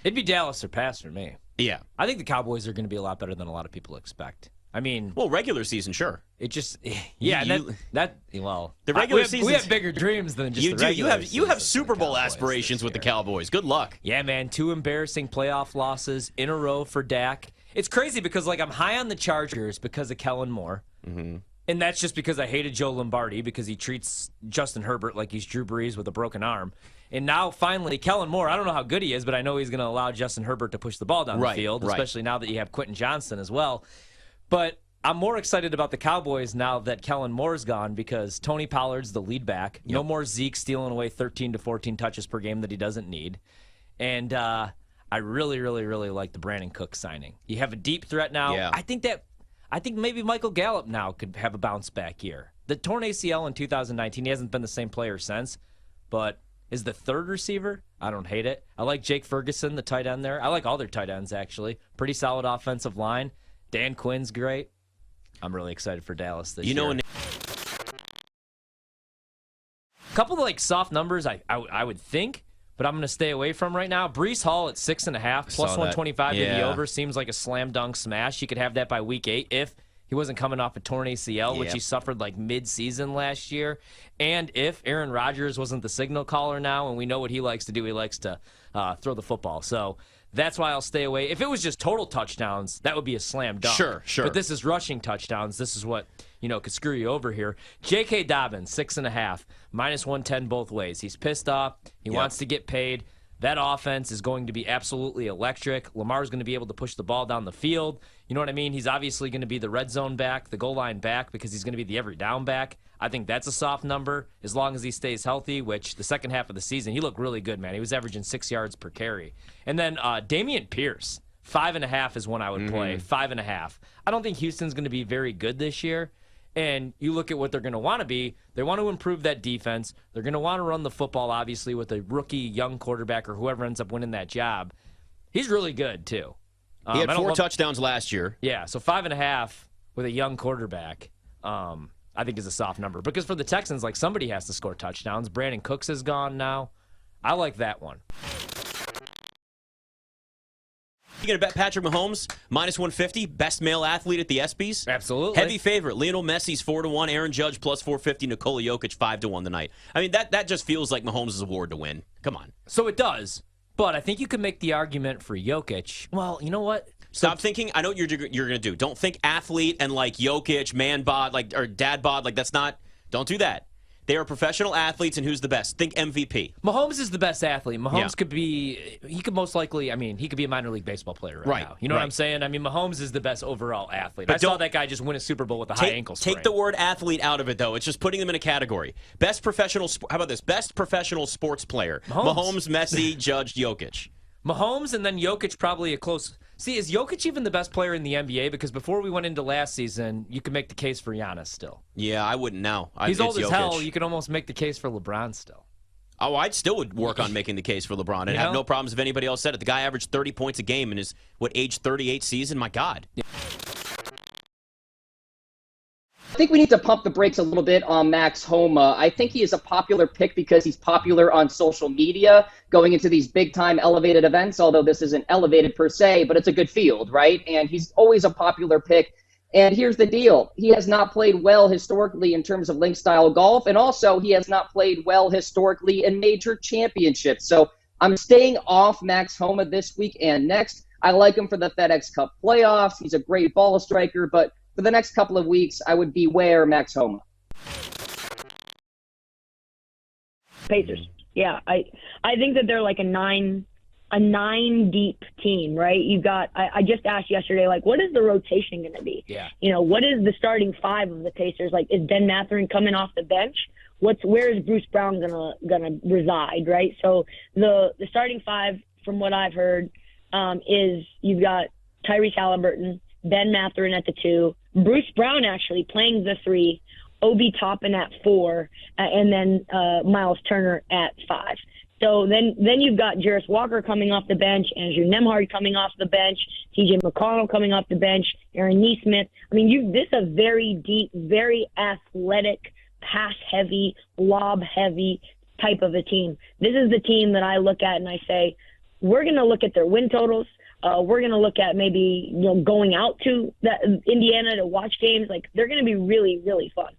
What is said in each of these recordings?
It'd be Dallas or pass for me. Yeah. I think the Cowboys are going to be a lot better than a lot of people expect. I mean, well, regular season, sure. It just, yeah, the regular season. We have bigger dreams than just you the do. regular You have Super Bowl aspirations with the Cowboys. Good luck. Yeah, man. 2 embarrassing playoff losses in a row for Dak. It's crazy because I'm high on the Chargers because of Kellen Moore. Mm-hmm. And that's just because I hated Joe Lombardi because he treats Justin Herbert like he's Drew Brees with a broken arm. And now, finally, Kellen Moore, I don't know how good he is, but I know he's going to allow Justin Herbert to push the ball down the field, especially now that you have Quentin Johnston as well. But I'm more excited about the Cowboys now that Kellen Moore's gone because Tony Pollard's the lead back. Yep. No more Zeke stealing away 13 to 14 touches per game that he doesn't need. And I really, really, really like the Brandon Cook signing. You have a deep threat now. Yeah. I think maybe Michael Gallup now could have a bounce back year. The torn ACL in 2019, he hasn't been the same player since, but is the third receiver. I don't hate it. I like Jake Ferguson, the tight end there. I like all their tight ends, actually. Pretty solid offensive line. Dan Quinn's great. I'm really excited for Dallas this year. A couple of soft numbers I would think, but I'm going to stay away from right now. Breece Hall at 6.5, plus 125 to the over. Seems like a slam dunk smash. He could have that by week 8 if he wasn't coming off a torn ACL, which he suffered mid-season last year. And if Aaron Rodgers wasn't the signal caller now, and we know what he likes to do, he likes to throw the football. So that's why I'll stay away. If it was just total touchdowns, that would be a slam dunk. Sure. But this is rushing touchdowns. This is what could screw you over here. J.K. Dobbins, 6.5, minus 110 both ways. He's pissed off. He wants to get paid. That offense is going to be absolutely electric. Lamar's going to be able to push the ball down the field. You know what I mean? He's obviously going to be the red zone back, the goal line back, because he's going to be the every down back. I think that's a soft number as long as he stays healthy, which the second half of the season, he looked really good, man. He was averaging 6 yards per carry. And then Damian Pierce, 5.5 is one I would play, 5.5. I don't think Houston's going to be very good this year. And you look at what they're going to want to be. They want to improve that defense. They're going to want to run the football, obviously, with a rookie young quarterback or whoever ends up winning that job. He's really good, too. He had 4 touchdowns last year. Yeah, so 5.5 with a young quarterback, I think is a soft number. Because for the Texans, somebody has to score touchdowns. Brandon Cooks is gone now. I like that one. You going to bet Patrick Mahomes, minus 150, best male athlete at the ESPYs? Absolutely. Heavy favorite. Lionel Messi's 4-1, Aaron Judge plus 450, Nikola Jokic 5-1 tonight. I mean, that just feels like Mahomes' award to win. Come on. So it does. But I think you could make the argument for Jokic. Well, you know what? Stop thinking. I know what you're going to do. Don't think athlete and Jokic, man bod, or dad bod. That's not. Don't do that. They are professional athletes, and who's the best? Think MVP. Mahomes is the best athlete. Mahomes could be, he could most likely, he could be a minor league baseball player right now. You know what I'm saying? Mahomes is the best overall athlete. But I saw that guy just win a Super Bowl with a high ankle sprain. Take the word athlete out of it, though. It's just putting them in a category. Best professional, how about this? Best professional sports player. Mahomes, Messi, Judge, Jokic. Mahomes and then Jokic probably a close. See, is Jokic even the best player in the NBA? Because before we went into last season, you could make the case for Giannis still. Yeah, I wouldn't now. He's old as hell. You could almost make the case for LeBron still. Oh, I still would work on making the case for LeBron and have no problems if anybody else said it. The guy averaged 30 points a game in his, age 38 season? My God. Yeah. I think we need to pump the brakes a little bit on Max Homa. I think he is a popular pick because he's popular on social media going into these big-time elevated events, although this isn't elevated per se, but it's a good field, right? And he's always a popular pick. And here's the deal. He has not played well historically in terms of link-style golf, and also he has not played well historically in major championships. So I'm staying off Max Homa this week and next. I like him for the FedEx Cup playoffs. He's a great ball striker, but for the next couple of weeks, I would beware Max Homa. Pacers. Yeah, I think that they're like a nine deep team, right? You've got. I just asked yesterday, what is the rotation going to be? Yeah. What is the starting 5 of the Pacers? Is Ben Mathurin coming off the bench? Where is Bruce Brown gonna reside, right? So the starting 5, from what I've heard, is you've got Tyrese Halliburton, Ben Mathurin at the 2, Bruce Brown actually playing the 3, Obi Toppin at 4, and then Miles Turner at 5. So then you've got Jarris Walker coming off the bench, Andrew Nembhard coming off the bench, TJ McConnell coming off the bench, Aaron Nesmith. This is a very deep, very athletic, pass-heavy, lob-heavy type of a team. This is the team that I look at and I say, we're going to look at their win totals. We're going to look at maybe going out to Indiana to watch games. Like, they're going to be really, really fun.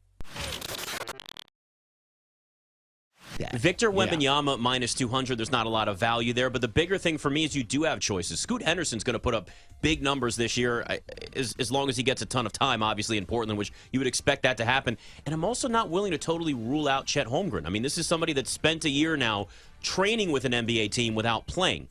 Victor Wembanyama minus 200. There's not a lot of value there, but the bigger thing for me is you do have choices. Scoot Henderson's going to put up big numbers this year, as long as he gets a ton of time, obviously, in Portland, which you would expect that to happen. And I'm also not willing to totally rule out Chet Holmgren. I mean, this is somebody that's spent a year now training with an NBA team without playing.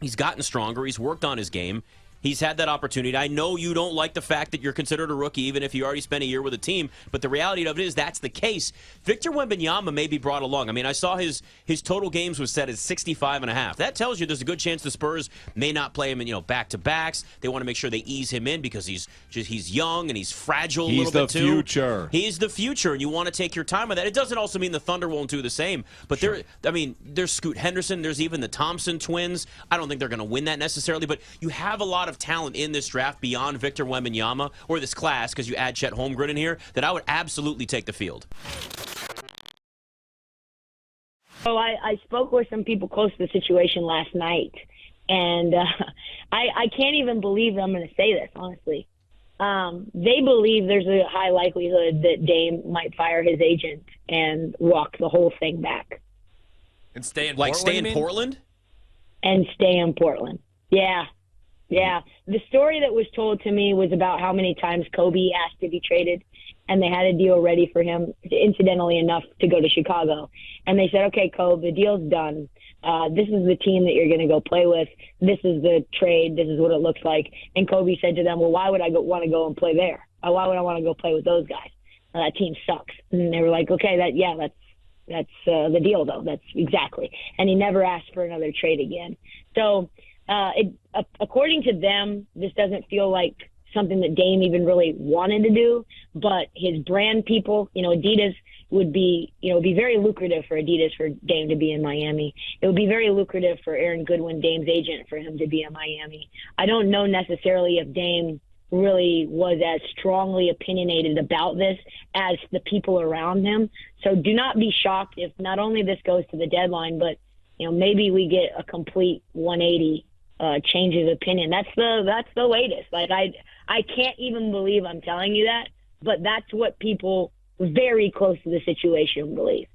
He's gotten stronger. He's worked on his game. He's had that opportunity. I know you don't like the fact that you're considered a rookie, even if you already spent a year with a team, but the reality of it is that's the case. Victor Wembanyama may be brought along. I mean, I saw his total games was set at 65.5. That tells you there's a good chance the Spurs may not play him in back-to-backs. They want to make sure they ease him in because he's young and he's fragile a little bit too. He's the future. He's the future, and you want to take your time with that. It doesn't also mean the Thunder won't do the same, but there's Scoot Henderson. There's even the Thompson twins. I don't think they're going to win that necessarily, but you have a lot of talent in this draft beyond Victor Wembanyama, or this class, because you add Chet Holmgren in here, that I would absolutely take the field. So I spoke with some people close to the situation last night, and I can't even believe I'm going to say this, honestly. They believe there's a high likelihood that Dame might fire his agent and walk the whole thing back. And stay in Portland? Portland? Stay in Portland? And stay in Portland. Yeah. Yeah. The story that was told to me was about how many times Kobe asked to be traded, and they had a deal ready for him, incidentally enough, to go to Chicago. And they said, okay, Kobe, the deal's done. This is the team that you're going to go play with. This is the trade. This is what it looks like. And Kobe said to them, well, why would I want to go and play there? Why would I want to go play with those guys? That team sucks. And they were like, okay, that's the deal, though. That's exactly. And he never asked for another trade again. So according to them, this doesn't feel like something that Dame even really wanted to do, but his brand people, Adidas would be, it'd be very lucrative for Adidas for Dame to be in Miami. It would be very lucrative for Aaron Goodwin, Dame's agent, for him to be in Miami. I don't know necessarily if Dame really was as strongly opinionated about this as the people around him. So do not be shocked if not only this goes to the deadline, but maybe we get a complete 180 change of opinion. That's the latest. Like I can't even believe I'm telling you that, but that's what people very close to the situation believe.